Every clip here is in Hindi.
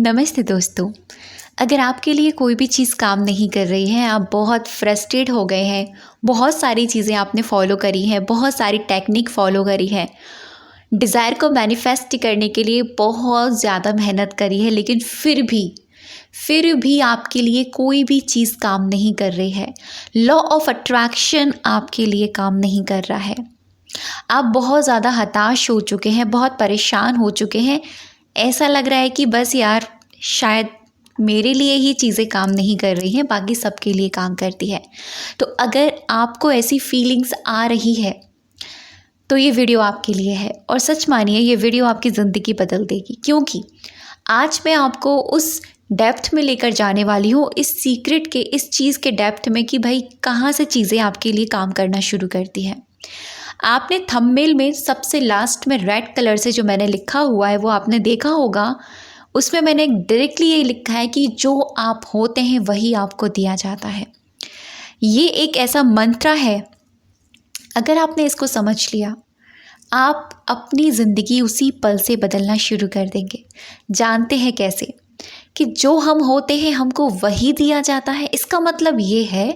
नमस्ते दोस्तों। अगर आपके लिए कोई भी चीज़ काम नहीं कर रही है, आप बहुत फ्रस्ट्रेट हो गए हैं, बहुत सारी चीज़ें आपने फॉलो करी हैं, बहुत सारी टेक्निक फॉलो करी है, डिज़ायर को मैनिफेस्ट करने के लिए बहुत ज़्यादा मेहनत करी है, लेकिन फिर भी आपके लिए कोई भी चीज़ काम नहीं कर रही है। लॉ ऑफ अट्रैक्शन आपके लिए काम नहीं कर रहा है। आप बहुत ज़्यादा हताश हो चुके हैं, बहुत परेशान हो चुके हैं। ऐसा लग रहा है कि बस यार शायद मेरे लिए ही चीज़ें काम नहीं कर रही हैं, बाकी सबके लिए काम करती है। तो अगर आपको ऐसी फीलिंग्स आ रही है तो ये वीडियो आपके लिए है, और सच मानिए ये वीडियो आपकी ज़िंदगी बदल देगी, क्योंकि आज मैं आपको उस डेप्थ में लेकर जाने वाली हूँ, इस सीक्रेट के, इस चीज़ के डेप्थ में कि भाई कहाँ से चीज़ें आपके लिए काम करना शुरू करती हैं। आपने थंबनेल में सबसे लास्ट में रेड कलर से जो मैंने लिखा हुआ है वो आपने देखा होगा। उसमें मैंने डायरेक्टली ये लिखा है कि जो आप होते हैं वही आपको दिया जाता है। ये एक ऐसा मंत्र है, अगर आपने इसको समझ लिया, आप अपनी ज़िंदगी उसी पल से बदलना शुरू कर देंगे। जानते हैं कैसे? कि जो हम होते हैं हमको वही दिया जाता है। इसका मतलब ये है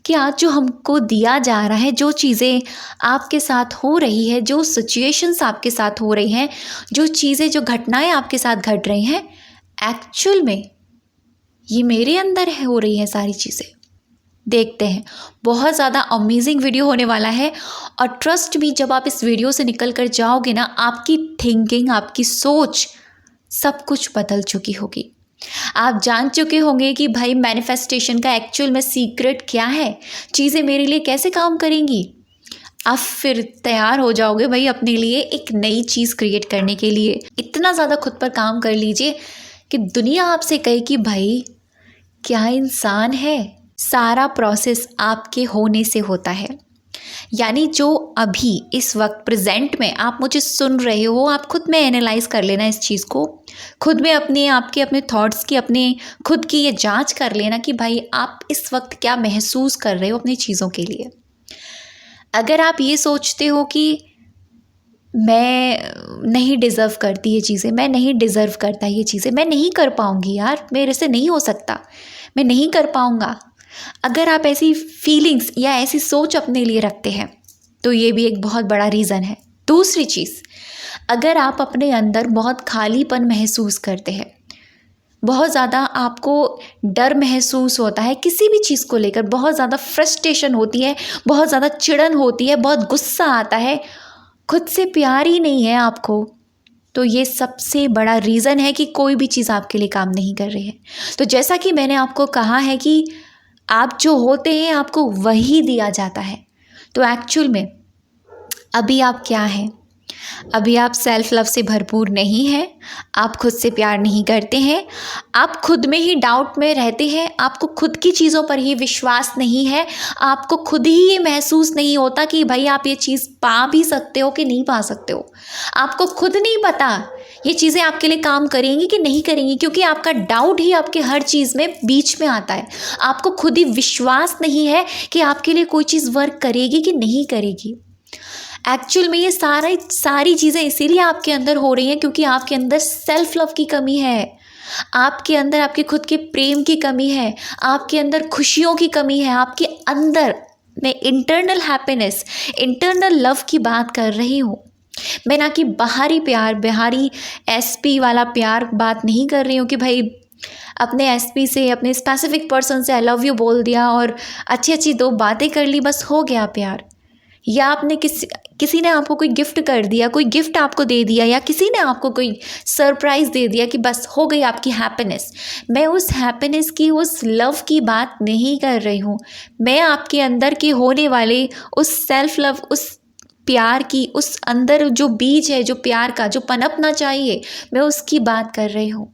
कि आज जो हमको दिया जा रहा है, जो चीज़ें आपके साथ हो रही है, जो सिचुएशंस आपके साथ हो रही हैं, जो चीज़ें, जो घटनाएं आपके साथ घट रही हैं, एक्चुअल में ये मेरे अंदर है, हो रही हैं सारी चीज़ें। देखते हैं, बहुत ज़्यादा अमेजिंग वीडियो होने वाला है। और ट्रस्ट मी, जब आप इस वीडियो से निकल कर जाओगे ना, आपकी थिंकिंग, आपकी सोच, सब कुछ बदल चुकी होगी। आप जान चुके होंगे कि भाई मैनिफेस्टेशन का एक्चुअल में सीक्रेट क्या है, चीज़ें मेरे लिए कैसे काम करेंगी। आप फिर तैयार हो जाओगे भाई अपने लिए एक नई चीज़ क्रिएट करने के लिए। इतना ज़्यादा खुद पर काम कर लीजिए कि दुनिया आपसे कहे कि भाई क्या इंसान है। सारा प्रोसेस आपके होने से होता है। यानी जो अभी इस वक्त प्रेजेंट में आप मुझे सुन रहे हो, आप खुद में एनालाइज कर लेना इस चीज़ को, खुद में अपने थॉट्स की, अपने खुद की ये जांच कर लेना कि भाई आप इस वक्त क्या महसूस कर रहे हो अपनी चीज़ों के लिए। अगर आप ये सोचते हो कि मैं नहीं डिज़र्व करती ये चीज़ें, मैं नहीं डिज़र्व करता ये चीज़ें, मैं नहीं कर पाऊँगी यार, मेरे से नहीं हो सकता, मैं नहीं कर पाऊँगा, अगर आप ऐसी फीलिंग्स या ऐसी सोच अपने लिए रखते हैं तो ये भी एक बहुत बड़ा रीज़न है। दूसरी चीज़, अगर आप अपने अंदर बहुत खालीपन महसूस करते हैं, बहुत ज़्यादा आपको डर महसूस होता है किसी भी चीज़ को लेकर, बहुत ज़्यादा फ्रस्ट्रेशन होती है, बहुत ज़्यादा चिढ़न होती है, बहुत गुस्सा आता है, खुद से प्यार ही नहीं है आपको, तो ये सबसे बड़ा रीज़न है कि कोई भी चीज़ आपके लिए काम नहीं कर रही है। तो जैसा कि मैंने आपको कहा है कि आप जो होते हैं आपको वही दिया जाता है। तो एक्चुअल में अभी आप क्या हैं? अभी आप सेल्फ लव से भरपूर नहीं हैं, आप खुद से प्यार नहीं करते हैं, आप खुद में ही डाउट में रहते हैं, आपको खुद की चीज़ों पर ही विश्वास नहीं है, आपको खुद ही ये महसूस नहीं होता कि भाई आप ये चीज़ पा भी सकते हो कि नहीं पा सकते हो। आपको खुद नहीं पता ये चीज़ें आपके लिए काम करेंगी कि नहीं करेंगी, क्योंकि आपका डाउट ही आपके हर चीज़ में बीच में आता है। आपको खुद ही विश्वास नहीं है कि आपके लिए कोई चीज़ वर्क करेगी कि नहीं करेगी। एक्चुअल में ये सारी चीज़ें इसीलिए आपके अंदर हो रही हैं क्योंकि आपके अंदर सेल्फ लव की कमी है, आपके अंदर आपके खुद के प्रेम की कमी है, आपके अंदर खुशियों की कमी है, आपके अंदर मैं इंटरनल हैप्पीनेस, इंटरनल लव की बात कर रही हूँ। मैं ना कि बाहरी प्यार, बाहरी एसपी वाला प्यार बात नहीं कर रही हूँ कि भाई अपने एसपी से, अपने स्पेसिफिक पर्सन से आई लव यू बोल दिया और अच्छी अच्छी दो बातें कर ली, बस हो गया प्यार। या आपने किसी ने आपको कोई गिफ्ट कर दिया, कोई गिफ्ट आपको दे दिया, या किसी ने आपको कोई सरप्राइज़ दे दिया कि बस हो गई आपकी हैप्पीनेस। मैं उस हैप्पीनेस की, उस लव की बात नहीं कर रही हूँ। मैं आपके अंदर के होने वाले उस सेल्फ लव, उस प्यार की, उस अंदर जो बीज है, जो प्यार का, जो पनपना चाहिए, मैं उसकी बात कर रही हूँ।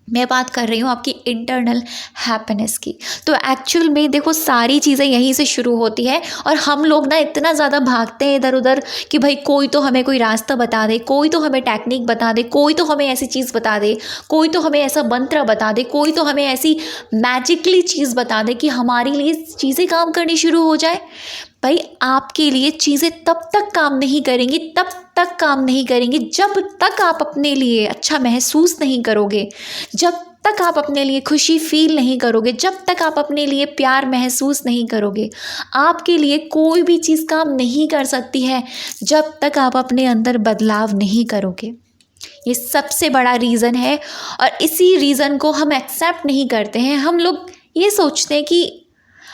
मैं बात कर रही हूँ आपकी इंटरनल हैप्पीनेस की। तो एक्चुअल में देखो, सारी चीज़ें यहीं से शुरू होती है, और हम लोग ना इतना ज़्यादा भागते हैं इधर उधर कि भाई कोई तो हमें कोई रास्ता बता दे, कोई तो हमें टेक्निक बता दे, कोई तो हमें ऐसी चीज़ बता दे, कोई तो हमें ऐसा मंत्र बता दे, कोई तो हमें ऐसी मैजिकली चीज़ बता दे कि हमारे लिए चीज़ें काम करनी शुरू हो जाए। भाई आपके लिए चीज़ें तब तक काम नहीं करेंगी, तब तक काम नहीं करेंगी जब तक आप अपने लिए अच्छा महसूस नहीं करोगे, जब तक आप अपने लिए खुशी फील नहीं करोगे, जब तक आप अपने लिए प्यार महसूस नहीं करोगे। आपके लिए कोई भी चीज़ काम नहीं कर सकती है जब तक आप अपने अंदर बदलाव नहीं करोगे। ये सबसे बड़ा रीज़न है और इसी रीज़न को हम एक्सेप्ट नहीं करते हैं। हम लोग ये सोचते हैं कि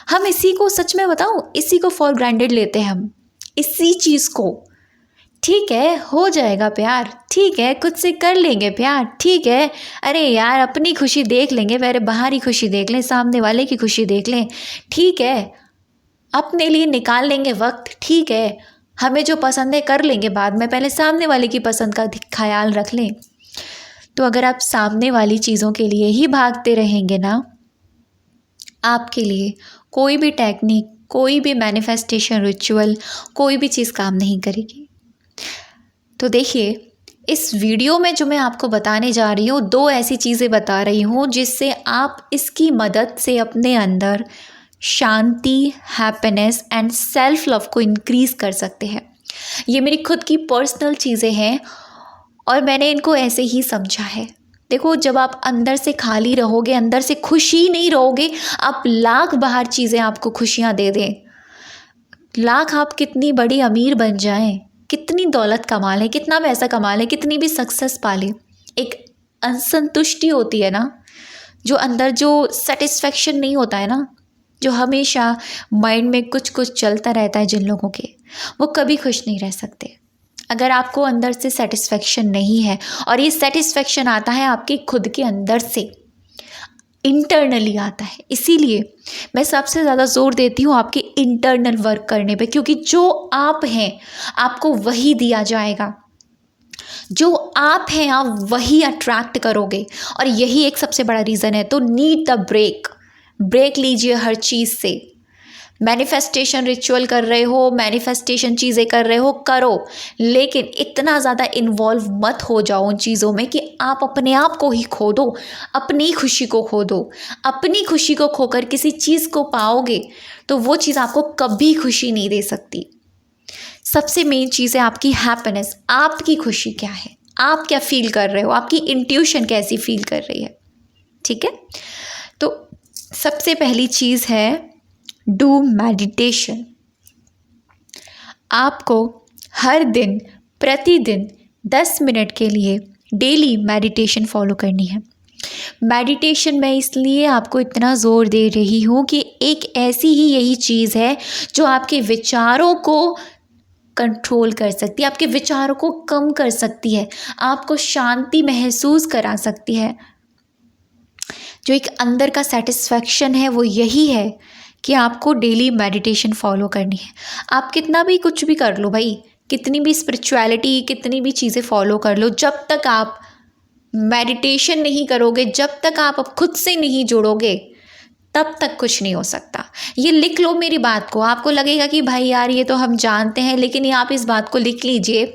हम इसी को, सच में बताऊँ, इसी को फॉर ग्रांटेड लेते हैं हम, इसी चीज़ को। ठीक है, हो जाएगा प्यार, ठीक है, खुद से कर लेंगे प्यार, ठीक है, अरे यार अपनी खुशी देख लेंगे, पहले बाहरी खुशी देख लें, सामने वाले की खुशी देख लें, ठीक है, अपने लिए निकाल लेंगे वक्त, ठीक है, हमें जो पसंद है कर लेंगे बाद में, पहले सामने वाले की पसंद का ख्याल रख लें। तो अगर आप सामने वाली चीज़ों के लिए ही भागते रहेंगे ना, आपके लिए कोई भी टेक्निक, कोई भी मैनिफेस्टेशन रिचुअल, कोई भी चीज़ काम नहीं करेगी। तो देखिए, इस वीडियो में जो मैं आपको बताने जा रही हूँ, 2 ऐसी चीज़ें बता रही हूँ जिससे आप इसकी मदद से अपने अंदर शांति, हैप्पीनेस एंड सेल्फ लव को इंक्रीज़ कर सकते हैं। ये मेरी खुद की पर्सनल चीज़ें हैं और मैंने इनको ऐसे ही समझा है। देखो, जब आप अंदर से खाली रहोगे, अंदर से खुशी नहीं रहोगे, आप लाख बाहर चीज़ें आपको खुशियाँ दे दें, लाख आप कितनी बड़ी अमीर बन जाएं, कितनी दौलत कमा लें, कितना पैसा कमा लें, कितनी भी सक्सेस पा लें, एक असंतुष्टि होती है ना, जो अंदर जो सेटिस्फेक्शन नहीं होता है ना, जो हमेशा माइंड में कुछ कुछ चलता रहता है जिन लोगों के, वो कभी खुश नहीं रह सकते। अगर आपको अंदर से सेटिस्फेक्शन नहीं है, और ये सेटिस्फेक्शन आता है आपके खुद के अंदर से, इंटरनली आता है, इसीलिए मैं सबसे ज़्यादा जोर देती हूँ आपके इंटरनल वर्क करने पे, क्योंकि जो आप हैं आपको वही दिया जाएगा, जो आप हैं आप वही अट्रैक्ट करोगे, और यही एक सबसे बड़ा रीज़न है। तो नीड द ब्रेक लीजिए हर चीज़ से। मैनिफेस्टेशन रिचुअल कर रहे हो, मैनिफेस्टेशन चीज़ें कर रहे हो, करो, लेकिन इतना ज़्यादा इन्वॉल्व मत हो जाओ उन चीज़ों में कि आप अपने आप को ही खो दो, अपनी खुशी को खो दो। अपनी खुशी को खोकर किसी चीज़ को पाओगे तो वो चीज़ आपको कभी खुशी नहीं दे सकती। सबसे मेन चीज़ है आपकी हैप्पीनेस। आपकी खुशी क्या है, आप क्या फील कर रहे हो, आपकी इंट्यूशन कैसी फील कर रही है, ठीक है। तो सबसे पहली चीज़ है डू मेडिटेशन। आपको हर दिन, प्रतिदिन 10 मिनट के लिए डेली मेडिटेशन फॉलो करनी है। मेडिटेशन मैं इसलिए आपको इतना ज़ोर दे रही हूँ कि एक ऐसी ही यही चीज़ है जो आपके विचारों को कंट्रोल कर सकती है, आपके विचारों को कम कर सकती है, आपको शांति महसूस करा सकती है। जो एक अंदर का सेटिस्फैक्शन है वो यही है कि आपको डेली मेडिटेशन फॉलो करनी है। आप कितना भी कुछ भी कर लो भाई, कितनी भी स्पिरिचुअलिटी, कितनी भी चीज़ें फॉलो कर लो, जब तक आप मेडिटेशन नहीं करोगे, जब तक आप खुद से नहीं जुड़ोगे, तब तक कुछ नहीं हो सकता। ये लिख लो मेरी बात को। आपको लगेगा कि भाई यार ये तो हम जानते हैं, लेकिन ये आप इस बात को लिख लीजिए,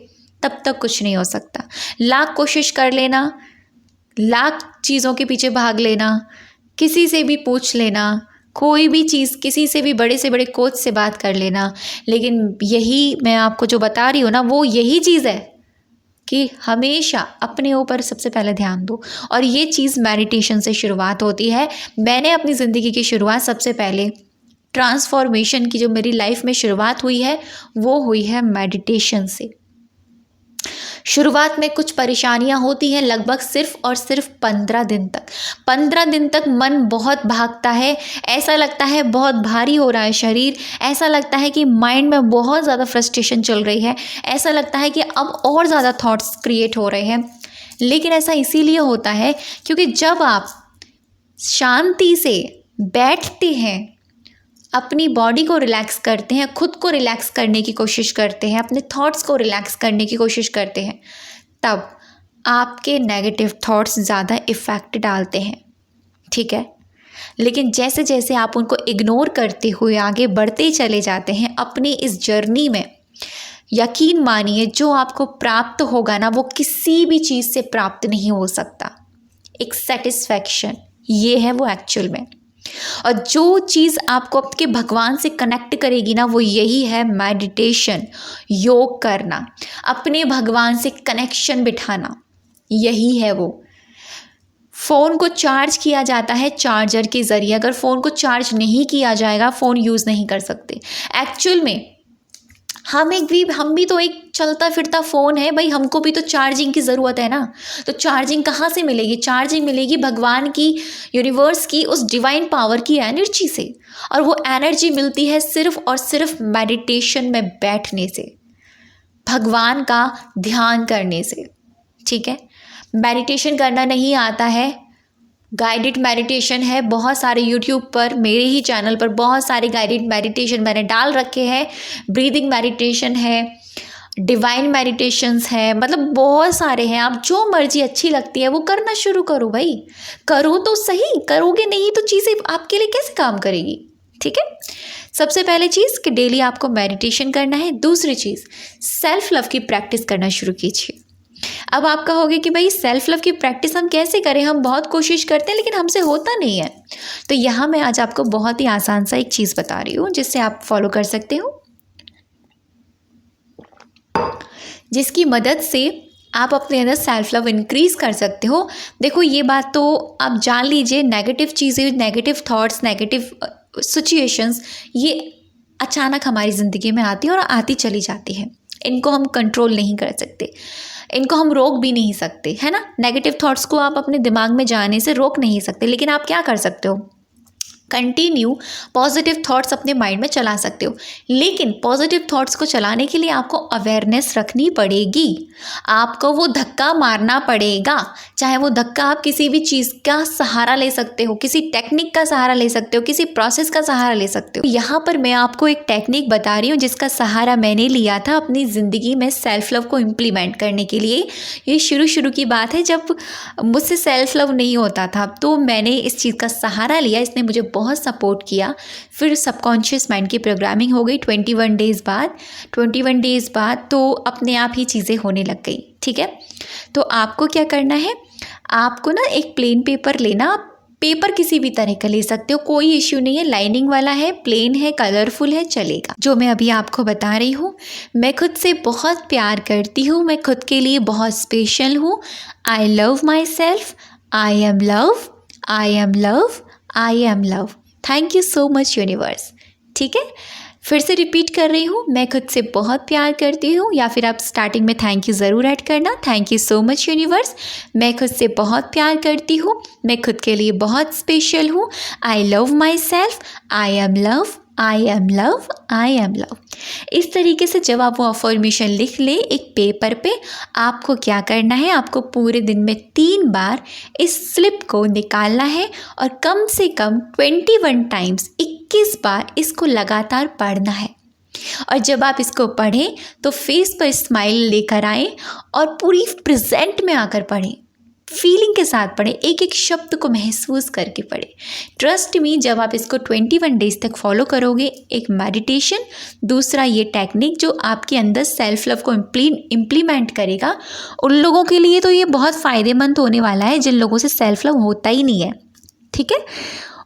तब तक कुछ नहीं हो सकता। लाख कोशिश कर लेना, लाख चीज़ों के पीछे भाग लेना, किसी से भी पूछ लेना, कोई भी चीज़, किसी से भी बड़े से बड़े कोच से बात कर लेना, लेकिन यही मैं आपको जो बता रही हूँ ना, वो यही चीज़ है कि हमेशा अपने ऊपर सबसे पहले ध्यान दो। और ये चीज़ मेडिटेशन से शुरुआत होती है। मैंने अपनी ज़िंदगी की शुरुआत सबसे पहले, ट्रांसफॉर्मेशन की जो मेरी लाइफ में शुरुआत हुई है वो हुई है मेडिटेशन से। शुरुआत में कुछ परेशानियां होती हैं, लगभग सिर्फ और सिर्फ 15 दिन तक। 15 दिन तक मन बहुत भागता है, ऐसा लगता है बहुत भारी हो रहा है शरीर, ऐसा लगता है कि माइंड में बहुत ज़्यादा फ्रस्ट्रेशन चल रही है, ऐसा लगता है कि अब और ज़्यादा थॉट्स क्रिएट हो रहे हैं। लेकिन ऐसा इसीलिए होता है क्योंकि जब आप शांति से बैठते हैं, अपनी बॉडी को रिलैक्स करते हैं, खुद को रिलैक्स करने की कोशिश करते हैं, अपने थॉट्स को रिलैक्स करने की कोशिश करते हैं, तब आपके नेगेटिव थॉट्स ज़्यादा इफ़ेक्ट डालते हैं, ठीक है। लेकिन जैसे जैसे आप उनको इग्नोर करते हुए आगे बढ़ते चले जाते हैं अपनी इस जर्नी में, यकीन मानिए जो आपको प्राप्त होगा ना, वो किसी भी चीज़ से प्राप्त नहीं हो सकता। एक सेटिस्फैक्शन, ये है वो एक्चुअल में। और जो चीज़ आपको आपके भगवान से कनेक्ट करेगी ना, वो यही है मेडिटेशन, योग करना, अपने भगवान से कनेक्शन बिठाना, यही है वो। फ़ोन को चार्ज किया जाता है चार्जर के ज़रिए। अगर फ़ोन को चार्ज नहीं किया जाएगा, फ़ोन यूज़ नहीं कर सकते। एक्चुअल में हम भी तो एक चलता फिरता फ़ोन है भाई, हमको भी तो चार्जिंग की ज़रूरत है ना। तो चार्जिंग कहाँ से मिलेगी? चार्जिंग मिलेगी भगवान की, यूनिवर्स की, उस डिवाइन पावर की एनर्जी से। और वो एनर्जी मिलती है सिर्फ़ और सिर्फ मेडिटेशन में बैठने से, भगवान का ध्यान करने से। ठीक है, मेडिटेशन करना नहीं आता है, गाइडेड मेडिटेशन है, बहुत सारे यूट्यूब पर, मेरे ही चैनल पर बहुत सारे गाइडेड मेडिटेशन मैंने डाल रखे हैं। ब्रीदिंग मेडिटेशन है, डिवाइन मेडिटेशंस है, मतलब बहुत सारे हैं। आप जो मर्जी अच्छी लगती है वो करना शुरू करो भाई, करो तो सही। करोगे नहीं तो चीज़ें आपके लिए कैसे काम करेगी? ठीक है, सबसे पहले चीज़ कि डेली आपको मेडिटेशन करना है। दूसरी चीज़, सेल्फ लव की प्रैक्टिस करना शुरू कीजिए। अब आप कहोगे कि भाई सेल्फ लव की प्रैक्टिस हम कैसे करें, हम बहुत कोशिश करते हैं लेकिन हमसे होता नहीं है। तो यहाँ मैं आज आपको बहुत ही आसान सा एक चीज़ बता रही हूँ जिससे आप फॉलो कर सकते हो, जिसकी मदद से आप अपने अंदर सेल्फ लव इंक्रीज़ कर सकते हो। देखो, ये बात तो आप जान लीजिए, नेगेटिव चीज़ें, नेगेटिव थॉट्स, नेगेटिव सिचुएशंस, ये अचानक हमारी ज़िंदगी में आती है और आती चली जाती है। इनको हम कंट्रोल नहीं कर सकते, इनको हम रोक भी नहीं सकते, है ना। नेगेटिव थॉट्स को आप अपने दिमाग में जाने से रोक नहीं सकते, लेकिन आप क्या कर सकते हो? कंटिन्यू पॉजिटिव थॉट्स अपने माइंड में चला सकते हो। लेकिन पॉजिटिव थॉट्स को चलाने के लिए आपको अवेयरनेस रखनी पड़ेगी, आपको वो धक्का मारना पड़ेगा। चाहे वो धक्का आप किसी भी चीज़ का सहारा ले सकते हो, किसी टेक्निक का सहारा ले सकते हो, किसी प्रोसेस का सहारा ले सकते हो। यहाँ पर मैं आपको एक टेक्निक बता रही हूँ जिसका सहारा मैंने लिया था अपनी ज़िंदगी में सेल्फ लव को इम्प्लीमेंट करने के लिए। ये शुरू की बात है, जब मुझसे सेल्फ लव नहीं होता था, तो मैंने इस चीज़ का सहारा लिया। इसने मुझे बहुत सपोर्ट किया। फिर सबकॉन्शियस माइंड की प्रोग्रामिंग हो गई 21 डेज़ बाद तो अपने आप ही चीज़ें होने लग गई। ठीक है, तो आपको क्या करना है, आपको ना एक प्लेन पेपर लेना। पेपर किसी भी तरह का ले सकते हो, कोई इश्यू नहीं है, लाइनिंग वाला है, प्लेन है, कलरफुल है, चलेगा। जो मैं अभी आपको बता रही हूँ, मैं खुद से बहुत प्यार करती हूँ, मैं खुद के लिए बहुत स्पेशल हूँ। I love my self, I am love, I am love, I am love. Thank you so much universe. ठीक है, फिर से रिपीट कर रही हूँ, मैं खुद से बहुत प्यार करती हूँ, या फिर आप स्टार्टिंग में थैंक यू ज़रूर ऐड करना। Thank you so much universe, मैं खुद से बहुत प्यार करती हूँ, मैं खुद के लिए बहुत स्पेशल हूँ। I love my self, I am love, I am love, I am love. इस तरीके से जब आप वो अफर्मेशन लिख ले एक पेपर पे, आपको क्या करना है, आपको पूरे दिन में 3 बार इस स्लिप को निकालना है और कम से कम 21 टाइम्स, 21 बार इसको लगातार पढ़ना है। और जब आप इसको पढ़ें तो फेस पर स्माइल लेकर आएँ और पूरी प्रेजेंट में आकर पढ़ें, फीलिंग के साथ पढ़ें, एक एक शब्द को महसूस करके पढ़ें। ट्रस्ट मी, जब आप इसको 21 डेज़ तक फॉलो करोगे, एक मेडिटेशन, दूसरा ये टेक्निक जो आपके अंदर सेल्फ लव को इम्प्लीमेंट करेगा, उन लोगों के लिए तो ये बहुत फ़ायदेमंद होने वाला है जिन लोगों से सेल्फ लव होता ही नहीं है। ठीक है,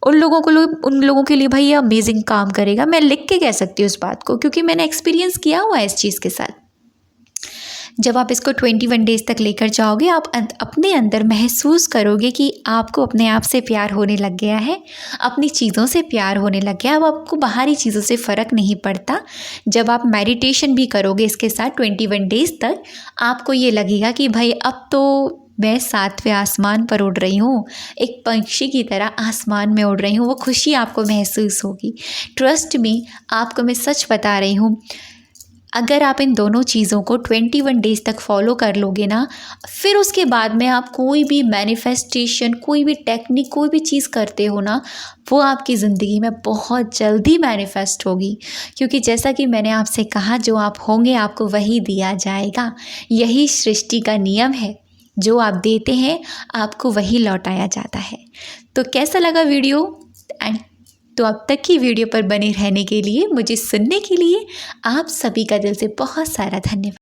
उन लोगों के लिए भाई ये अमेजिंग काम करेगा। मैं लिख के कह सकती हूँ इस बात को, क्योंकि मैंने एक्सपीरियंस किया हुआ है इस चीज़ के साथ। जब आप इसको 21 डेज़ तक लेकर जाओगे, आप अपने अंदर महसूस करोगे कि आपको अपने आप से प्यार होने लग गया है, अपनी चीज़ों से प्यार होने लग गया है। अब आपको बाहरी चीज़ों से फ़र्क नहीं पड़ता। जब आप मेडिटेशन भी करोगे इसके साथ 21 डेज़ तक, आपको ये लगेगा कि भाई अब तो मैं 7वें आसमान पर उड़ रही हूँ, एक पंछी की तरह आसमान में उड़ रही हूँ। वो खुशी आपको महसूस होगी। ट्रस्ट मी, आपको मैं सच बता रही हूँ, अगर आप इन दोनों चीज़ों को 21 डेज़ तक फॉलो कर लोगे ना, फिर उसके बाद में आप कोई भी मैनिफेस्टेशन, कोई भी टेक्निक, कोई भी चीज़ करते हो ना, वो आपकी ज़िंदगी में बहुत जल्दी मैनिफेस्ट होगी। क्योंकि जैसा कि मैंने आपसे कहा, जो आप होंगे आपको वही दिया जाएगा। यही सृष्टि का नियम है, जो आप देते हैं आपको वही लौटाया जाता है। तो कैसा लगा वीडियो? तो अब तक की वीडियो पर बने रहने के लिए, मुझे सुनने के लिए आप सभी का दिल से बहुत सारा धन्यवाद।